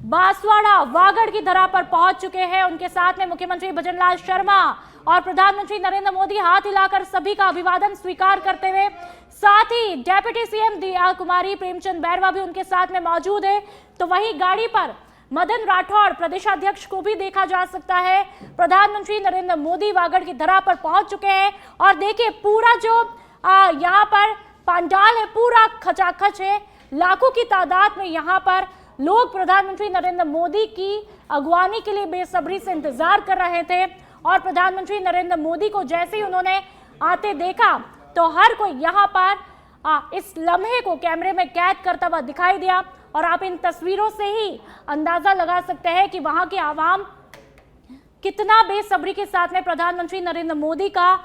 बांसवाड़ा वागड़ की धरा पर पहुंच चुके हैं। उनके साथ में मुख्यमंत्री भजनलाल शर्मा और प्रधानमंत्री नरेंद्र मोदी हाथ हिलाकर सभी का अभिवादन स्वीकार करते हुए, साथ ही डेप्यूटी सीएम दिया कुमारी प्रेमचंद बैरवा भी उनके साथ में मौजूद है। तो वही गाड़ी पर मदन राठौड़ प्रदेशाध्यक्ष को भी देखा जा सकता है। प्रधानमंत्री नरेंद्र मोदी वागड़ की धरा पर पहुंच चुके हैं और देखिए पूरा जो यहाँ पर पंडाल है पूरा खचाखच है। लाखों की तादाद में यहाँ पर लोग प्रधानमंत्री नरेंद्र मोदी की अगवानी के लिए बेसब्री से इंतजार कर रहे थे और प्रधानमंत्री नरेंद्र मोदी को जैसे ही उन्होंने आते देखा तो हर कोई यहाँ पर इस लम्हे को कैमरे में कैद करता हुआ दिखाई दिया। और आप इन तस्वीरों से ही अंदाजा लगा सकते हैं कि वहां की आवाम कितना बेसब्री के साथ में प्रधानमंत्री नरेंद्र मोदी का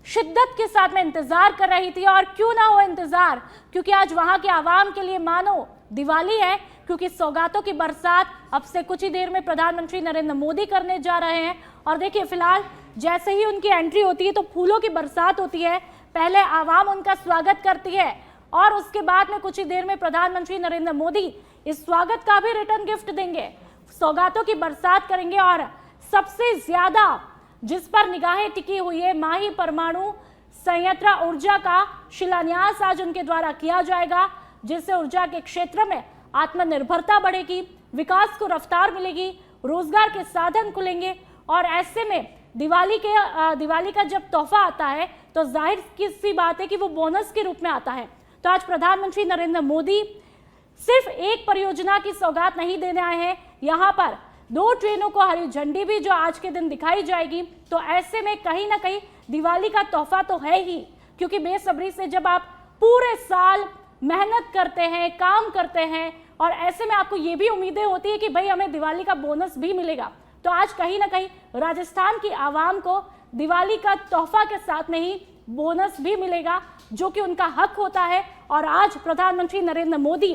शिद्दत के साथ में इंतजार कर रही थी। और क्यों ना हो इंतजार, क्योंकि आज वहां के आवाम के लिए मानो दिवाली है, क्योंकि सौगातों की बरसात अब से कुछ ही देर में प्रधानमंत्री नरेंद्र मोदी करने जा रहे हैं। और देखिए फिलहाल जैसे ही उनकी एंट्री होती है तो फूलों की बरसात होती है। पहले आवाम उनका स्वागत करती है और उसके बाद में कुछ ही देर में प्रधानमंत्री नरेंद्र मोदी इस स्वागत का भी रिटर्न गिफ्ट देंगे, सौगातों की बरसात करेंगे। और सबसे ज्यादा जिस पर निगाहें टिकी हुई है माही परमाणु संयंत्र ऊर्जा का शिलान्यास आज उनके द्वारा किया जाएगा, जिससे ऊर्जा के क्षेत्र में आत्मनिर्भरता बढ़ेगी, विकास को रफ्तार मिलेगी, रोजगार के साधन खुलेंगे। और ऐसे में दिवाली का जब तोहफा आता है तो जाहिर सी बात है कि वो बोनस के रूप में आता है। तो आज प्रधानमंत्री नरेंद्र मोदी सिर्फ एक परियोजना की सौगात नहीं देने आए हैं, यहाँ पर 2 ट्रेनों को हरी झंडी भी जो आज के दिन दिखाई जाएगी। तो ऐसे में कहीं ना कहीं दिवाली का तोहफा तो है ही, क्योंकि बेसब्री से जब आप पूरे साल मेहनत करते हैं, काम करते हैं और ऐसे में आपको ये भी उम्मीदें होती है कि भाई हमें दिवाली का बोनस भी मिलेगा। तो आज कहीं ना कहीं राजस्थान की आवाम को दिवाली का तोहफा के साथ में ही बोनस भी मिलेगा, जो कि उनका हक होता है। और आज प्रधानमंत्री नरेंद्र मोदी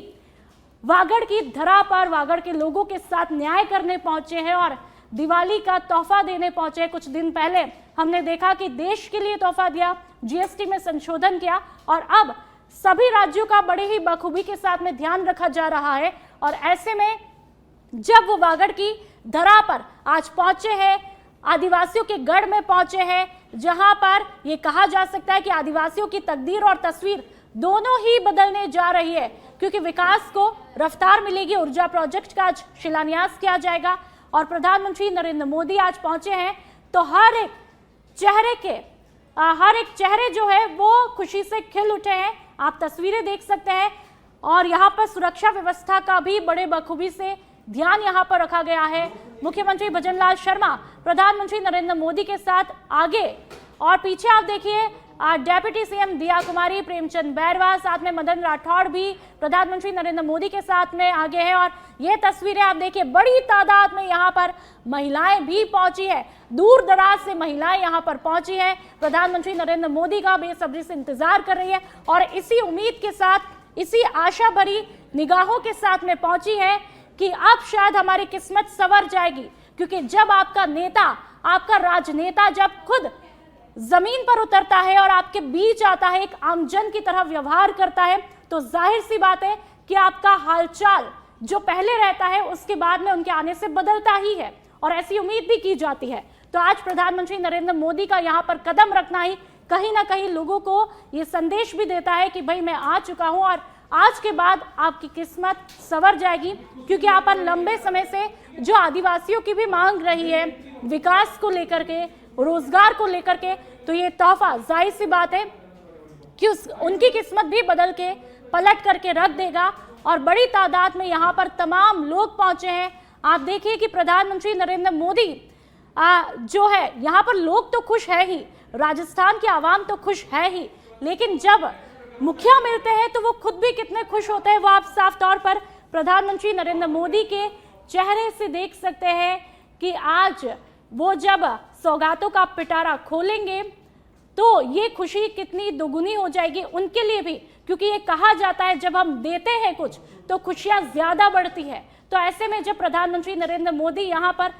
वागड़ की धरा पर वागड़ के लोगों के साथ न्याय करने पहुंचे हैं और दिवाली का तोहफा देने पहुंचे। कुछ दिन पहले हमने देखा कि देश के लिए तोहफा दिया, जीएसटी में संशोधन किया और अब सभी राज्यों का बड़े ही बखूबी के साथ में ध्यान रखा जा रहा है। और ऐसे में जब वो वागड़ की धरा पर आज पहुंचे हैं, आदिवासियों के गढ़ में पहुंचे हैं, जहां पर यह कहा जा सकता है कि आदिवासियों की तकदीर और तस्वीर दोनों ही बदलने जा रही है, क्योंकि विकास को रफ्तार मिलेगी। ऊर्जा प्रोजेक्ट का आज शिलान्यास किया जाएगा और प्रधानमंत्री नरेंद्र मोदी आज पहुंचे हैं तो हर एक चेहरे जो है वो खुशी से खिल उठे हैं। आप तस्वीरें देख सकते हैं और यहाँ पर सुरक्षा व्यवस्था का भी बड़े बखूबी से ध्यान यहाँ पर रखा गया है। मुख्यमंत्री भजनलाल शर्मा प्रधानमंत्री नरेंद्र मोदी के साथ आगे और पीछे आप देखिए डेप्यूटी सीएम दिया कुमारी प्रेमचंद बैरवा, साथ में मदन राठौड़ भी प्रधानमंत्री नरेंद्र मोदी के साथ में आगे हैं। और ये तस्वीरें आप देखिए बड़ी तादाद में यहाँ पर महिलाएं भी पहुंची है, दूर दराज से महिलाएं यहाँ पर पहुंची हैं, प्रधानमंत्री नरेंद्र मोदी का बेसब्री से इंतजार कर रही है और इसी उम्मीद के साथ, इसी आशा भरी निगाहों के साथ में पहुंची है कि अब शायद हमारी किस्मत संवर जाएगी। क्योंकि जब आपका नेता, आपका राजनेता जब खुद जमीन पर उतरता है और आपके बीच आता है, एक आमजन की तरह व्यवहार करता है, तो जाहिर सी बात है कि आपका हालचाल जो पहले रहता है उसके बाद में उनके आने से बदलता ही है और ऐसी उम्मीद भी की जाती है। तो आज प्रधानमंत्री नरेंद्र मोदी का यहाँ पर कदम रखना ही कहीं ना कहीं लोगों को ये संदेश भी देता है कि भाई मैं आ चुका हूँ और आज के बाद आपकी किस्मत संवर जाएगी। क्योंकि यहाँ पर लंबे समय से जो आदिवासियों की भी मांग रही है विकास को लेकर के, रोजगार को लेकर के, तो ये तोहफा जाहिर सी बात है कि उनकी किस्मत भी बदल के पलट करके रख देगा। और बड़ी तादाद में यहाँ पर तमाम लोग पहुंचे हैं। आप देखिए कि प्रधानमंत्री नरेंद्र मोदी जो है, यहाँ पर लोग तो खुश है ही, राजस्थान की आवाम तो खुश है ही, लेकिन जब मुखिया मिलते हैं तो वो खुद भी कितने खुश होते हैं वो आप साफ तौर पर प्रधानमंत्री नरेंद्र मोदी के चेहरे से देख सकते हैं कि आज वो जब सौगातों का पिटारा खोलेंगे तो ये खुशी कितनी दोगुनी हो जाएगी उनके लिए भी। क्योंकि ये कहा जाता है जब हम देते हैं कुछ तो खुशियां ज्यादा बढ़ती है। तो ऐसे में जब प्रधानमंत्री नरेंद्र मोदी यहाँ पर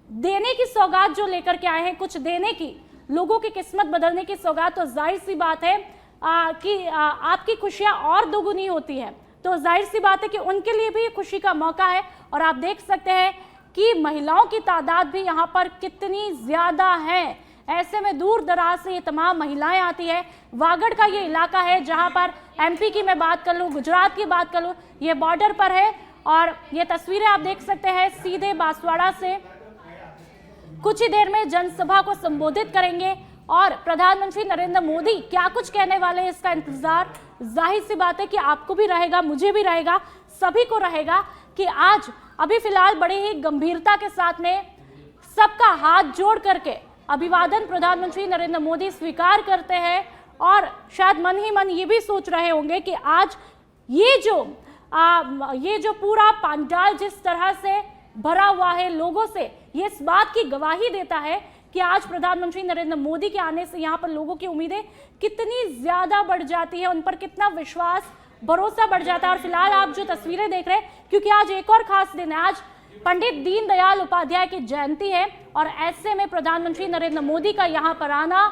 देने की सौगात जो लेकर के आए हैं, कुछ देने की, लोगों की किस्मत बदलने की सौगात, तो जाहिर सी बात है कि आपकी खुशियां और दोगुनी होती हैं। तो जाहिर सी बात है कि उनके लिए भी खुशी का मौका है। और आप देख सकते हैं कि महिलाओं की तादाद भी यहाँ पर कितनी ज्यादा है। ऐसे में दूर दराज से ये तमाम महिलाएं आती है। वागड़ का ये इलाका है जहां पर एमपी की मैं बात कर लूं, गुजरात की बात कर लूं, ये बॉर्डर पर है। और ये तस्वीरें आप देख सकते हैं सीधे बांसवाड़ा से। कुछ ही देर में जनसभा को संबोधित करेंगे और प्रधानमंत्री नरेंद्र मोदी क्या कुछ कहने वाले हैं, इसका इंतजार जाहिर सी बात है कि आपको भी रहेगा, मुझे भी रहेगा, सभी को रहेगा कि आज अभी फिलहाल बड़े ही गंभीरता के साथ में सबका हाथ जोड़ करके अभिवादन प्रधानमंत्री नरेंद्र मोदी स्वीकार करते हैं। और शायद मन ही मन ये भी सोच रहे होंगे कि आज ये जो पूरा पंडाल जिस तरह से भरा हुआ है लोगों से, ये इस बात की गवाही देता है कि आज प्रधानमंत्री नरेंद्र मोदी के आने से यहाँ पर लोगों की उम्मीदें कितनी ज्यादा बढ़ जाती है, उन पर कितना विश्वास भरोसा बढ़ जाता है। और फिलहाल आप जो तस्वीरें देख रहे हैं, क्योंकि आज एक और खास दिन है, आज पंडित दीनदयाल उपाध्याय की जयंती है और ऐसे में प्रधानमंत्री नरेंद्र मोदी का यहाँ पर आना,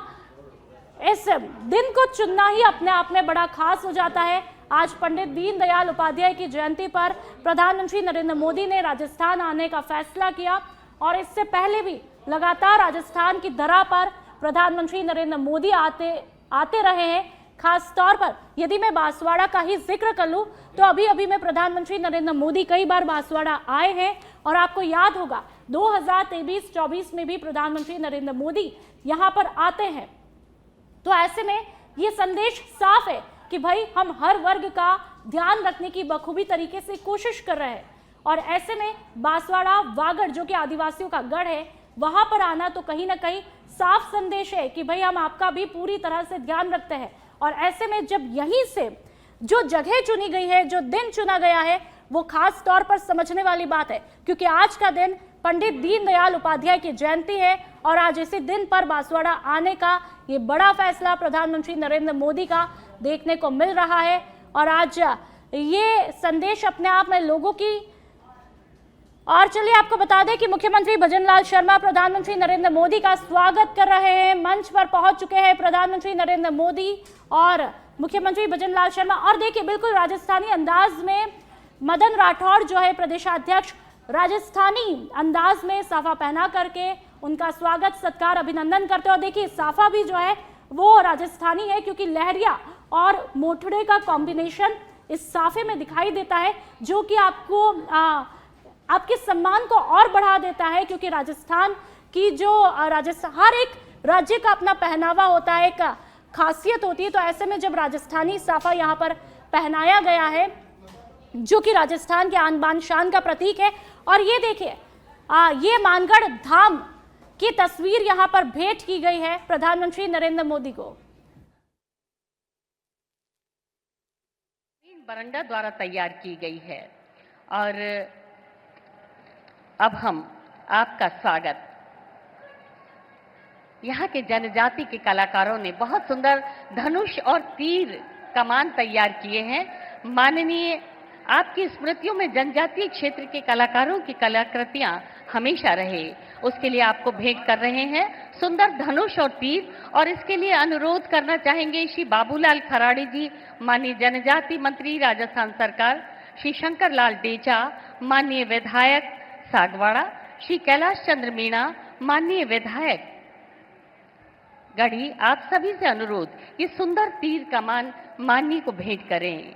इस दिन को चुनना ही अपने आप में बड़ा खास हो जाता है। आज पंडित दीनदयाल उपाध्याय की जयंती पर प्रधानमंत्री नरेंद्र मोदी ने राजस्थान आने का फैसला किया और इससे पहले भी लगातार राजस्थान की धरा पर प्रधानमंत्री नरेंद्र मोदी आते रहे हैं। खास तौर पर यदि मैं बांसवाड़ा का ही जिक्र कर लूं तो अभी में प्रधानमंत्री नरेंद्र मोदी कई बार बांसवाड़ा आए हैं और आपको याद होगा 2023-24 में भी प्रधानमंत्री नरेंद्र मोदी यहां पर आते हैं। तो ऐसे में ये संदेश साफ है कि भाई हम हर वर्ग का ध्यान रखने की बखूबी तरीके से कोशिश कर रहे हैं। और ऐसे में बांसवाड़ा वागड़ जो कि आदिवासियों का गढ़ है, वहां पर आना तो कहीं ना कहीं साफ संदेश है कि भाई हम आपका भी पूरी तरह से ध्यान रखते हैं। और ऐसे में जब यहीं से जो जगह चुनी गई है, जो दिन चुना गया है, वो खास तौर पर समझने वाली बात है, क्योंकि आज का दिन पंडित दीनदयाल उपाध्याय की जयंती है और आज इसी दिन पर बांसवाड़ा आने का ये बड़ा फैसला प्रधानमंत्री नरेंद्र मोदी का देखने को मिल रहा है। और आज ये संदेश अपने आप में लोगों की। और चलिए आपको बता दें कि मुख्यमंत्री भजनलाल शर्मा प्रधानमंत्री नरेंद्र मोदी का स्वागत कर रहे हैं। मंच पर पहुंच चुके हैं प्रधानमंत्री नरेंद्र मोदी और मुख्यमंत्री भजनलाल शर्मा। और देखिए बिल्कुल राजस्थानी अंदाज में मदन राठौड़ जो है प्रदेशाध्यक्ष, राजस्थानी अंदाज में साफा पहना करके उनका स्वागत सत्कार अभिनंदन करते हैं। और देखिए साफा भी जो है वो राजस्थानी है, क्योंकि लहरिया और मोठड़े का कॉम्बिनेशन इस साफे में दिखाई देता है, जो कि आपको आपके सम्मान को और बढ़ा देता है। क्योंकि राजस्थान की जो हर एक राज्य का अपना पहनावा होता है, एक खासियत होती है। तो ऐसे में जब राजस्थानी साफा यहाँ पर पहनाया गया है, जो कि राजस्थान के आन बान शान का प्रतीक है। और ये देखिए ये मानगढ़ धाम की तस्वीर यहाँ पर भेंट की गई है प्रधानमंत्री नरेंद्र मोदी को। बरंडा द्वारा तैयार की गई है और अब हम आपका स्वागत, यहाँ के जनजाति के कलाकारों ने बहुत सुंदर धनुष और तीर कमान तैयार किए हैं। माननीय, आपकी स्मृतियों में जनजातीय क्षेत्र के कलाकारों की कलाकृतियां हमेशा रहे, उसके लिए आपको भेंट कर रहे हैं सुंदर धनुष और तीर। और इसके लिए अनुरोध करना चाहेंगे श्री बाबूलाल खराड़ी जी, माननीय जनजाति मंत्री राजस्थान सरकार, श्री शंकर लाल डेचा, माननीय विधायक सागवाड़ा, श्री कैलाश चंद्र मीणा, माननीय विधायक गढ़ी, आप सभी से अनुरोध, ये सुंदर तीर कमान माननीय को भेंट करें।